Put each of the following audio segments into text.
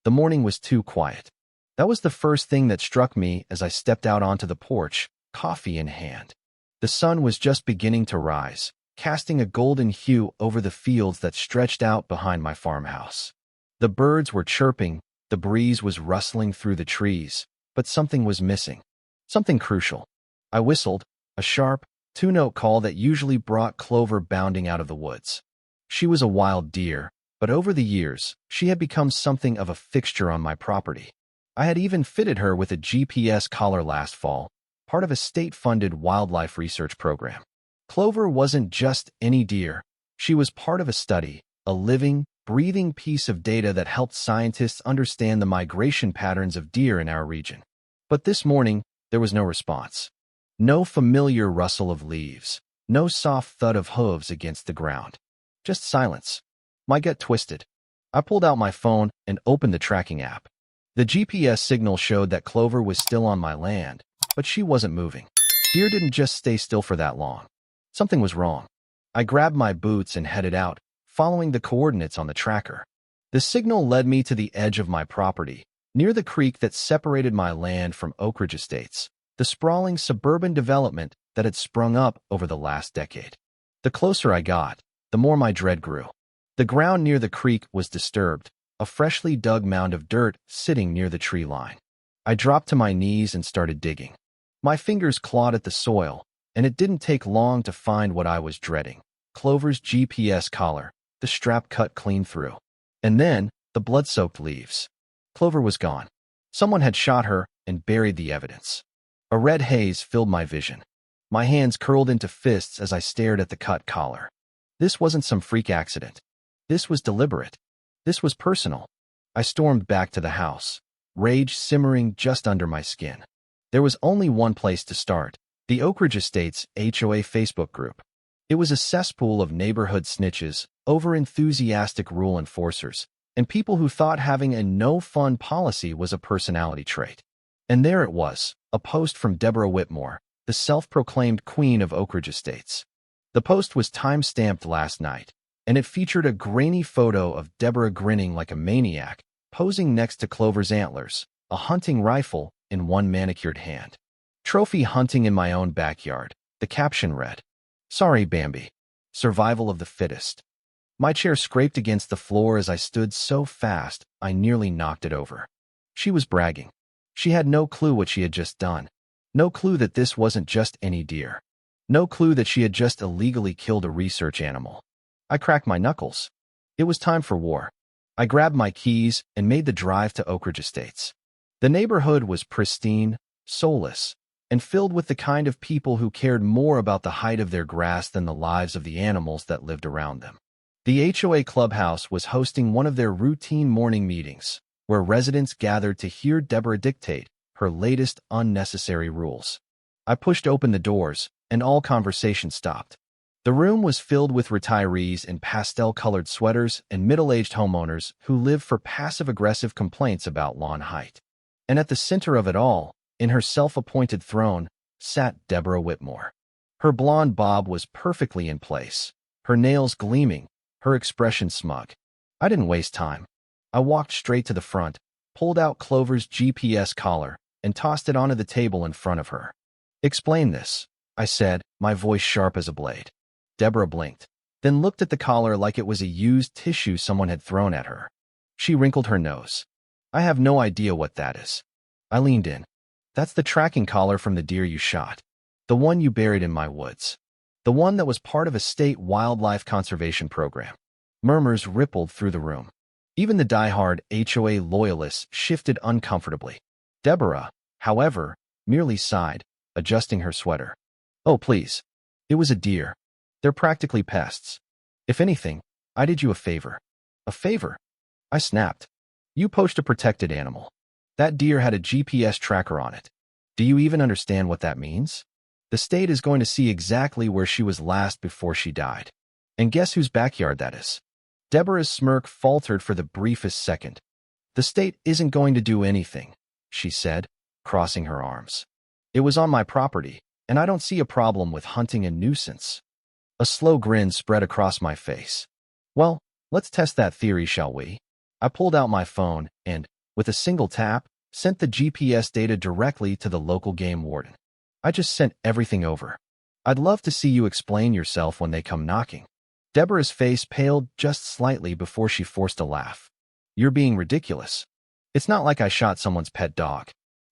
The morning was too quiet. That was the first thing that struck me as I stepped out onto the porch, coffee in hand. The sun was just beginning to rise, casting a golden hue over the fields that stretched out behind my farmhouse. The birds were chirping, the breeze was rustling through the trees, but something was missing. Something crucial. I whistled, a sharp, two-note call that usually brought Clover bounding out of the woods. She was a wild deer, but over the years, she had become something of a fixture on my property. I had even fitted her with a GPS collar last fall, part of a state-funded wildlife research program. Clover wasn't just any deer. She was part of a study, a living, breathing piece of data that helped scientists understand the migration patterns of deer in our region. But this morning, there was no response. No familiar rustle of leaves, no soft thud of hooves against the ground. Just silence. My gut twisted. I pulled out my phone and opened the tracking app. The GPS signal showed that Clover was still on my land, but she wasn't moving. Deer didn't just stay still for that long. Something was wrong. I grabbed my boots and headed out, following the coordinates on the tracker. The signal led me to the edge of my property, near the creek that separated my land from Oakridge Estates, the sprawling suburban development that had sprung up over the last decade. The closer I got, the more my dread grew. The ground near the creek was disturbed, a freshly dug mound of dirt sitting near the tree line. I dropped to my knees and started digging. My fingers clawed at the soil, and it didn't take long to find what I was dreading. Clover's GPS collar, the strap cut clean through. And then, the blood-soaked leaves. Clover was gone. Someone had shot her and buried the evidence. A red haze filled my vision. My hands curled into fists as I stared at the cut collar. This wasn't some freak accident. This was deliberate. This was personal. I stormed back to the house, rage simmering just under my skin. There was only one place to start: the Oakridge Estates HOA Facebook group. It was a cesspool of neighborhood snitches, over-enthusiastic rule enforcers, and people who thought having a no-fun policy was a personality trait. And there it was, a post from Deborah Whitmore, the self-proclaimed queen of Oakridge Estates. The post was time-stamped last night, and it featured a grainy photo of Deborah grinning like a maniac, posing next to Clover's antlers, a hunting rifle in one manicured hand. "Trophy hunting in my own backyard," the caption read. "Sorry, Bambi. Survival of the fittest." My chair scraped against the floor as I stood so fast I nearly knocked it over. She was bragging. She had no clue what she had just done. No clue that this wasn't just any deer. No clue that she had just illegally killed a research animal. I cracked my knuckles. It was time for war. I grabbed my keys and made the drive to Oakridge Estates. The neighborhood was pristine, soulless, and filled with the kind of people who cared more about the height of their grass than the lives of the animals that lived around them. The HOA clubhouse was hosting one of their routine morning meetings, where residents gathered to hear Deborah dictate her latest unnecessary rules. I pushed open the doors, and all conversation stopped. The room was filled with retirees in pastel-colored sweaters and middle-aged homeowners who lived for passive-aggressive complaints about lawn height. And at the center of it all, in her self-appointed throne, sat Deborah Whitmore. Her blonde bob was perfectly in place, her nails gleaming, her expression smug. I didn't waste time. I walked straight to the front, pulled out Clover's GPS collar, and tossed it onto the table in front of her. "Explain this," I said, my voice sharp as a blade. Deborah blinked, then looked at the collar like it was a used tissue someone had thrown at her. She wrinkled her nose. "I have no idea what that is." I leaned in. "That's the tracking collar from the deer you shot. The one you buried in my woods. The one that was part of a state wildlife conservation program." Murmurs rippled through the room. Even the die-hard HOA loyalists shifted uncomfortably. Deborah, however, merely sighed, adjusting her sweater. "Oh, please. It was a deer. They're practically pests. If anything, I did you a favor." "A favor?" I snapped. "You poached a protected animal. That deer had a GPS tracker on it. Do you even understand what that means? The state is going to see exactly where she was last before she died. And guess whose backyard that is?" Deborah's smirk faltered for the briefest second. "The state isn't going to do anything," she said, crossing her arms. "It was on my property, and I don't see a problem with hunting a nuisance." A slow grin spread across my face. "Well, let's test that theory, shall we?" I pulled out my phone and, with a single tap, sent the GPS data directly to the local game warden. I just sent everything over. I'd love to see you explain yourself when they come knocking. Deborah's face paled just slightly before she forced a laugh. You're being ridiculous. It's not like I shot someone's pet dog.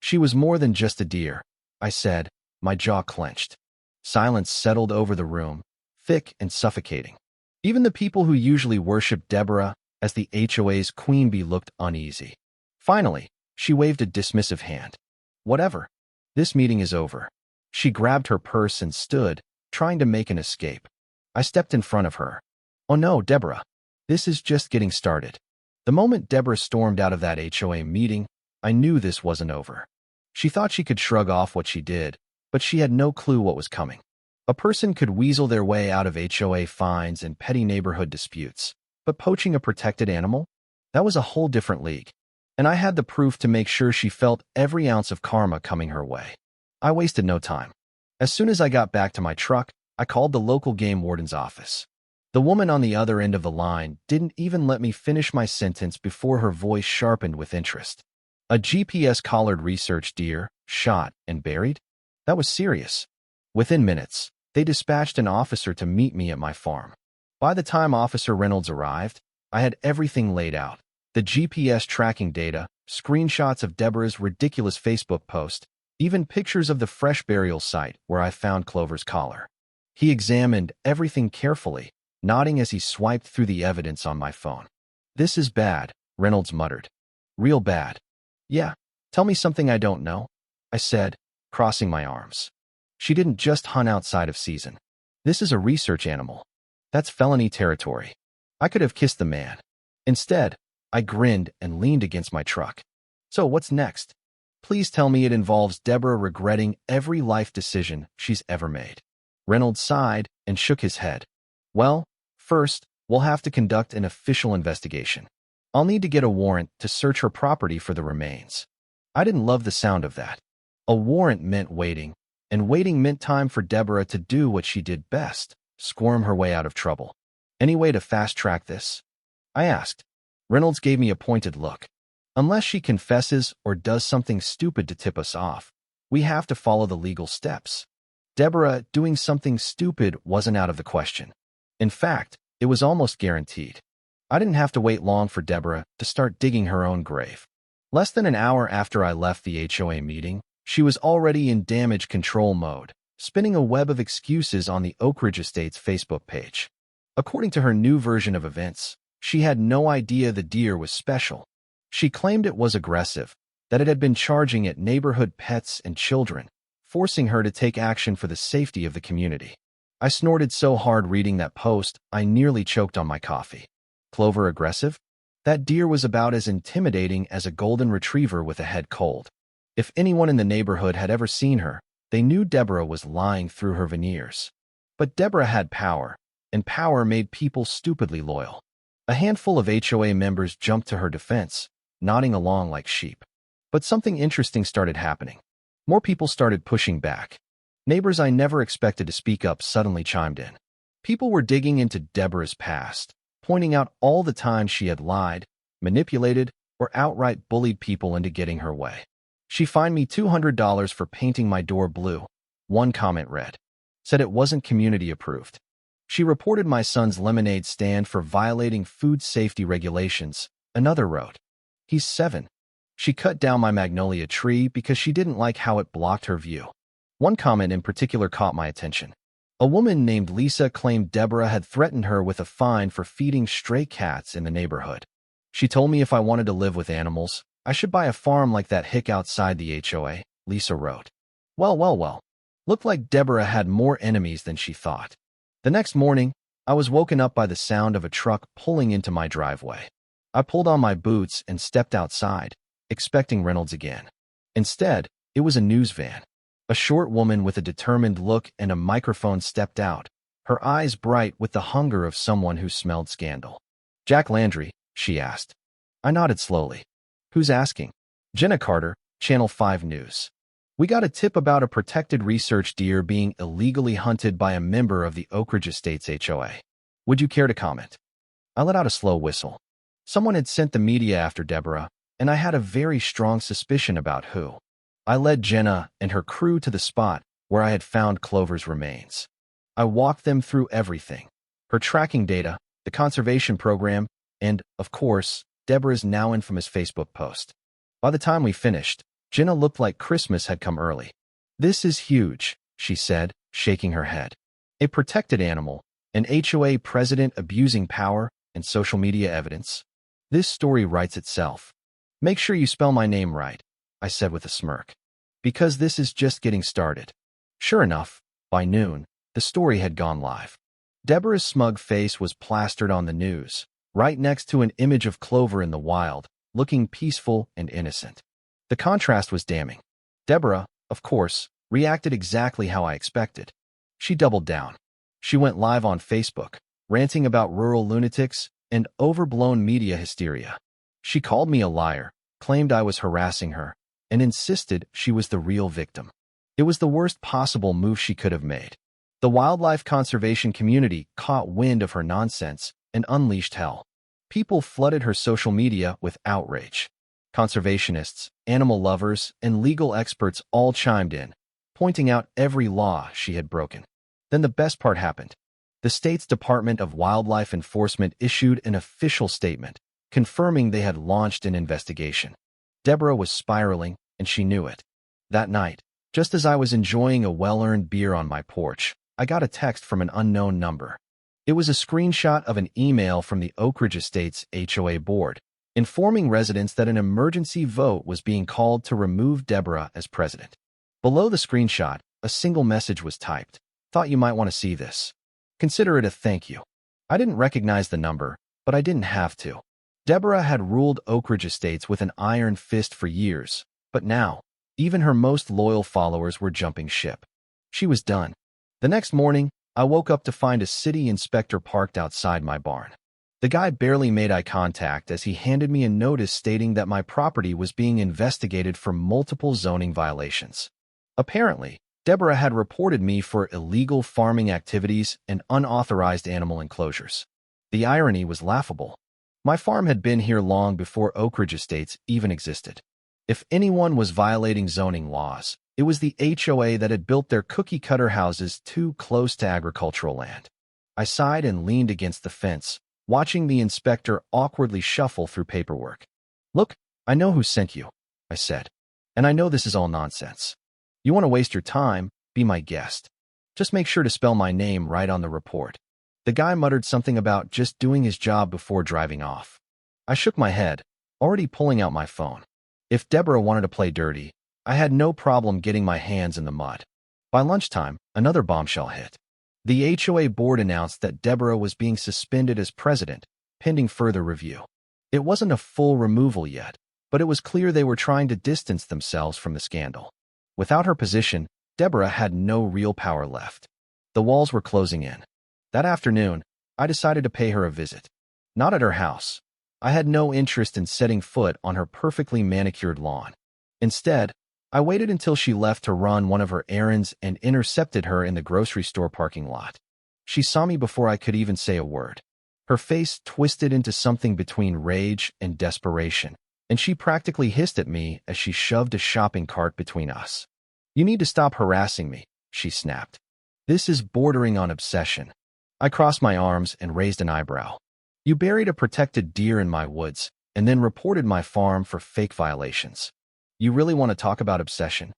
She was more than just a deer, I said, my jaw clenched. Silence settled over the room, thick and suffocating. Even the people who usually worshiped Deborah as the HOA's queen bee looked uneasy. Finally, she waved a dismissive hand. Whatever. This meeting is over. She grabbed her purse and stood, trying to make an escape. I stepped in front of her. Oh no, Deborah. This is just getting started. The moment Deborah stormed out of that HOA meeting, I knew this wasn't over. She thought she could shrug off what she did, but she had no clue what was coming. A person could weasel their way out of HOA fines and petty neighborhood disputes, but poaching a protected animal? That was a whole different league. And I had the proof to make sure she felt every ounce of karma coming her way. I wasted no time. As soon as I got back to my truck, I called the local game warden's office. The woman on the other end of the line didn't even let me finish my sentence before her voice sharpened with interest. A GPS-collared research deer, shot and buried? That was serious. Within minutes, they dispatched an officer to meet me at my farm. By the time Officer Reynolds arrived, I had everything laid out. The GPS tracking data, screenshots of Deborah's ridiculous Facebook post, even pictures of the fresh burial site where I found Clover's collar. He examined everything carefully, nodding as he swiped through the evidence on my phone. This is bad, Reynolds muttered. Real bad. Yeah, tell me something I don't know, I said, crossing my arms. She didn't just hunt outside of season. This is a research animal. That's felony territory. I could have kissed the man. Instead, I grinned and leaned against my truck. So what's next? Please tell me it involves Deborah regretting every life decision she's ever made. Reynolds sighed and shook his head. Well, first, we'll have to conduct an official investigation. I'll need to get a warrant to search her property for the remains. I didn't love the sound of that. A warrant meant waiting, and waiting meant time for Deborah to do what she did best, squirm her way out of trouble. Any way to fast-track this? I asked. Reynolds gave me a pointed look. Unless she confesses or does something stupid to tip us off, we have to follow the legal steps. Deborah doing something stupid wasn't out of the question. In fact, it was almost guaranteed. I didn't have to wait long for Deborah to start digging her own grave. Less than an hour after I left the HOA meeting, she was already in damage control mode, spinning a web of excuses on the Oakridge Estates Facebook page. According to her new version of events, she had no idea the deer was special. She claimed it was aggressive, that it had been charging at neighborhood pets and children, forcing her to take action for the safety of the community. I snorted so hard reading that post, I nearly choked on my coffee. Clover aggressive? That deer was about as intimidating as a golden retriever with a head cold. If anyone in the neighborhood had ever seen her, they knew Deborah was lying through her veneers. But Deborah had power, and power made people stupidly loyal. A handful of HOA members jumped to her defense, nodding along like sheep. But something interesting started happening. More people started pushing back. Neighbors I never expected to speak up suddenly chimed in. People were digging into Deborah's past, pointing out all the times she had lied, manipulated, or outright bullied people into getting her way. She fined me $200 for painting my door blue, one comment read. Said it wasn't community approved. She reported my son's lemonade stand for violating food safety regulations, another wrote. He's 7. She cut down my magnolia tree because she didn't like how it blocked her view. One comment in particular caught my attention. A woman named Lisa claimed Deborah had threatened her with a fine for feeding stray cats in the neighborhood. She told me if I wanted to live with animals, I should buy a farm like that hick outside the HOA, Lisa wrote. Well. Looked like Deborah had more enemies than she thought. The next morning, I was woken up by the sound of a truck pulling into my driveway. I pulled on my boots and stepped outside, expecting Reynolds again. Instead, it was a news van. A short woman with a determined look and a microphone stepped out, her eyes bright with the hunger of someone who smelled scandal. Jack Landry, she asked. I nodded slowly. Who's asking? Jenna Carter, Channel 5 News. We got a tip about a protected research deer being illegally hunted by a member of the Oakridge Estates HOA. Would you care to comment? I let out a slow whistle. Someone had sent the media after Deborah, and I had a very strong suspicion about who. I led Jenna and her crew to the spot where I had found Clover's remains. I walked them through everything: her tracking data, the conservation program, and, of course, Deborah's now infamous Facebook post. By the time we finished, Jenna looked like Christmas had come early. "This is huge," she said, shaking her head. "A protected animal, an HOA president abusing power, and social media evidence. This story writes itself." "Make sure you spell my name right," I said with a smirk, "because this is just getting started." Sure enough, by noon, the story had gone live. Deborah's smug face was plastered on the news, right next to an image of Clover in the wild, looking peaceful and innocent. The contrast was damning. Deborah, of course, reacted exactly how I expected. She doubled down. She went live on Facebook, ranting about rural lunatics and overblown media hysteria. She called me a liar, claimed I was harassing her, and insisted she was the real victim. It was the worst possible move she could have made. The wildlife conservation community caught wind of her nonsense and unleashed hell. People flooded her social media with outrage. Conservationists, animal lovers, and legal experts all chimed in, pointing out every law she had broken. Then the best part happened. The state's Department of Wildlife Enforcement issued an official statement, confirming they had launched an investigation. Deborah was spiraling, and she knew it. That night, just as I was enjoying a well-earned beer on my porch, I got a text from an unknown number. It was a screenshot of an email from the Oakridge Estates HOA board, informing residents that an emergency vote was being called to remove Deborah as president. Below the screenshot, a single message was typed. "Thought you might want to see this. Consider it a thank you." I didn't recognize the number, but I didn't have to. Deborah had ruled Oakridge Estates with an iron fist for years, but now, even her most loyal followers were jumping ship. She was done. The next morning, I woke up to find a city inspector parked outside my barn. The guy barely made eye contact as he handed me a notice stating that my property was being investigated for multiple zoning violations. Apparently, Deborah had reported me for illegal farming activities and unauthorized animal enclosures. The irony was laughable. My farm had been here long before Oakridge Estates even existed. If anyone was violating zoning laws, it was the HOA that had built their cookie-cutter houses too close to agricultural land. I sighed and leaned against the fence, watching the inspector awkwardly shuffle through paperwork. "Look, I know who sent you," I said, "and I know this is all nonsense. You want to waste your time, be my guest. Just make sure to spell my name right on the report." The guy muttered something about just doing his job before driving off. I shook my head, already pulling out my phone. If Deborah wanted to play dirty, I had no problem getting my hands in the mud. By lunchtime, another bombshell hit. The HOA board announced that Deborah was being suspended as president, pending further review. It wasn't a full removal yet, but it was clear they were trying to distance themselves from the scandal. Without her position, Deborah had no real power left. The walls were closing in. That afternoon, I decided to pay her a visit. Not at her house. I had no interest in setting foot on her perfectly manicured lawn. Instead, I waited until she left to run one of her errands and intercepted her in the grocery store parking lot. She saw me before I could even say a word. Her face twisted into something between rage and desperation, and she practically hissed at me as she shoved a shopping cart between us. "You need to stop harassing me," she snapped. "This is bordering on obsession." I crossed my arms and raised an eyebrow. "You buried a protected deer in my woods and then reported my farm for fake violations. You really want to talk about obsession?"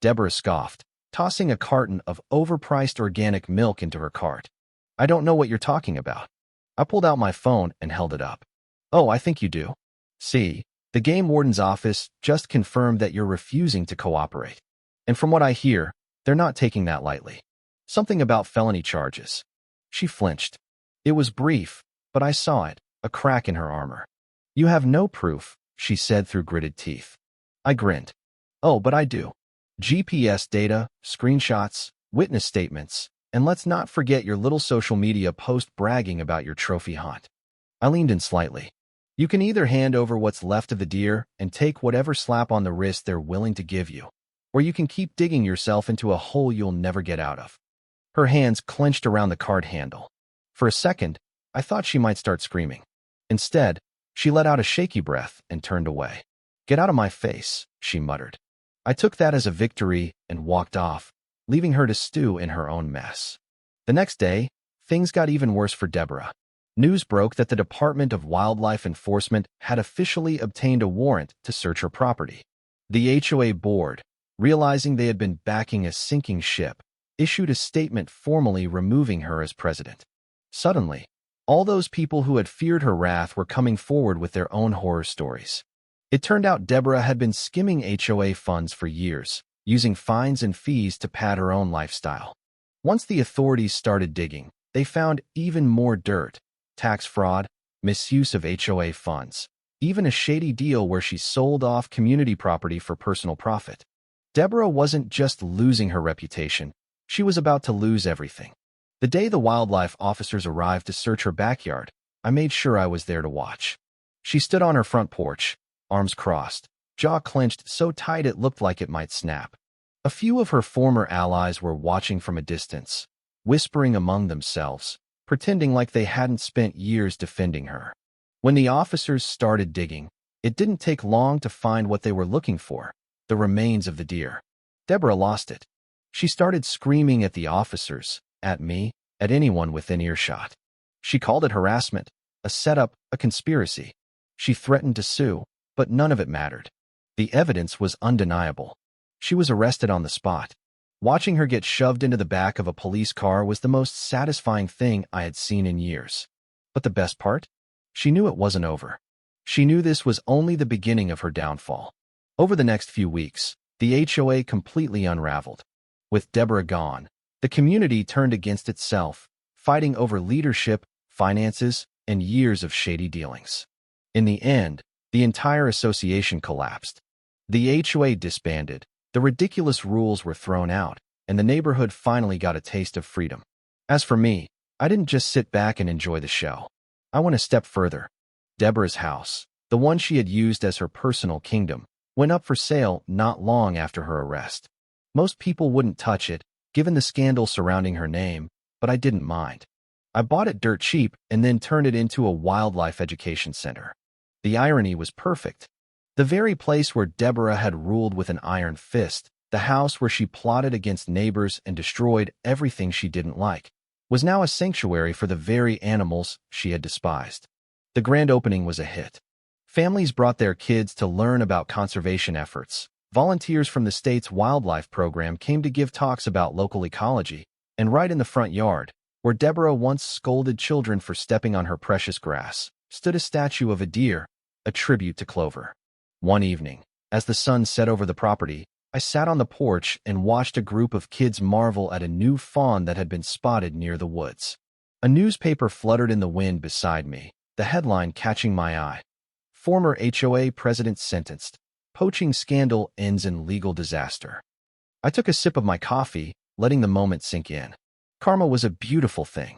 Deborah scoffed, tossing a carton of overpriced organic milk into her cart. "I don't know what you're talking about." I pulled out my phone and held it up. "Oh, I think you do. See, the game warden's office just confirmed that you're refusing to cooperate. And from what I hear, they're not taking that lightly. Something about felony charges." She flinched. It was brief, but I saw it, a crack in her armor. "You have no proof," she said through gritted teeth. I grinned. "Oh, but I do. GPS data, screenshots, witness statements, and let's not forget your little social media post bragging about your trophy hunt." I leaned in slightly. "You can either hand over what's left of the deer and take whatever slap on the wrist they're willing to give you, or you can keep digging yourself into a hole you'll never get out of." Her hands clenched around the cart handle. For a second, I thought she might start screaming. Instead, She let out a shaky breath and turned away. "Get out of my face," she muttered. I took that as a victory and walked off, leaving her to stew in her own mess. The next day, things got even worse for Deborah. News broke that the Department of Wildlife Enforcement had officially obtained a warrant to search her property. The HOA board, realizing they had been backing a sinking ship, issued a statement formally removing her as president. Suddenly, all those people who had feared her wrath were coming forward with their own horror stories. It turned out Deborah had been skimming HOA funds for years, using fines and fees to pad her own lifestyle. Once the authorities started digging, they found even more dirt: tax fraud, misuse of HOA funds, even a shady deal where she sold off community property for personal profit. Deborah wasn't just losing her reputation, she was about to lose everything. The day the wildlife officers arrived to search her backyard, I made sure I was there to watch. She stood on her front porch, arms crossed, jaw clenched so tight it looked like it might snap. A few of her former allies were watching from a distance, whispering among themselves, pretending like they hadn't spent years defending her. When the officers started digging, it didn't take long to find what they were looking for: the remains of the deer. Deborah lost it. She started screaming at the officers, at me, at anyone within earshot. She called it harassment, a setup, a conspiracy. She threatened to sue, but none of it mattered. The evidence was undeniable. She was arrested on the spot. Watching her get shoved into the back of a police car was the most satisfying thing I had seen in years. But the best part? She knew it wasn't over. She knew this was only the beginning of her downfall. Over the next few weeks, the HOA completely unraveled. With Deborah gone, the community turned against itself, fighting over leadership, finances, and years of shady dealings. In the end, the entire association collapsed. The HOA disbanded, the ridiculous rules were thrown out, and the neighborhood finally got a taste of freedom. As for me, I didn't just sit back and enjoy the show. I went a step further. Deborah's house, the one she had used as her personal kingdom, went up for sale not long after her arrest. Most people wouldn't touch it, given the scandal surrounding her name, but I didn't mind. I bought it dirt cheap and then turned it into a wildlife education center. The irony was perfect. The very place where Deborah had ruled with an iron fist, the house where she plotted against neighbors and destroyed everything she didn't like, was now a sanctuary for the very animals she had despised. The grand opening was a hit. Families brought their kids to learn about conservation efforts. Volunteers from the state's wildlife program came to give talks about local ecology, and right in the front yard, where Deborah once scolded children for stepping on her precious grass, stood a statue of a deer, a tribute to Clover. One evening, as the sun set over the property, I sat on the porch and watched a group of kids marvel at a new fawn that had been spotted near the woods. A newspaper fluttered in the wind beside me, the headline catching my eye: "Former HOA President Sentenced. Poaching Scandal Ends in Legal Disaster." I took a sip of my coffee, letting the moment sink in. Karma was a beautiful thing.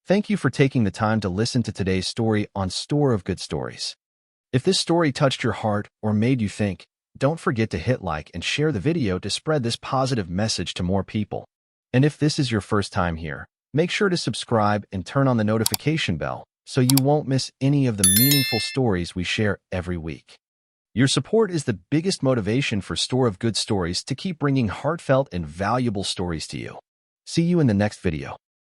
Thank you for taking the time to listen to today's story on Store of Good Stories. If this story touched your heart or made you think, don't forget to hit like and share the video to spread this positive message to more people. And if this is your first time here, make sure to subscribe and turn on the notification bell so you won't miss any of the meaningful stories we share every week. Your support is the biggest motivation for Store of Good Stories to keep bringing heartfelt and valuable stories to you. See you in the next video.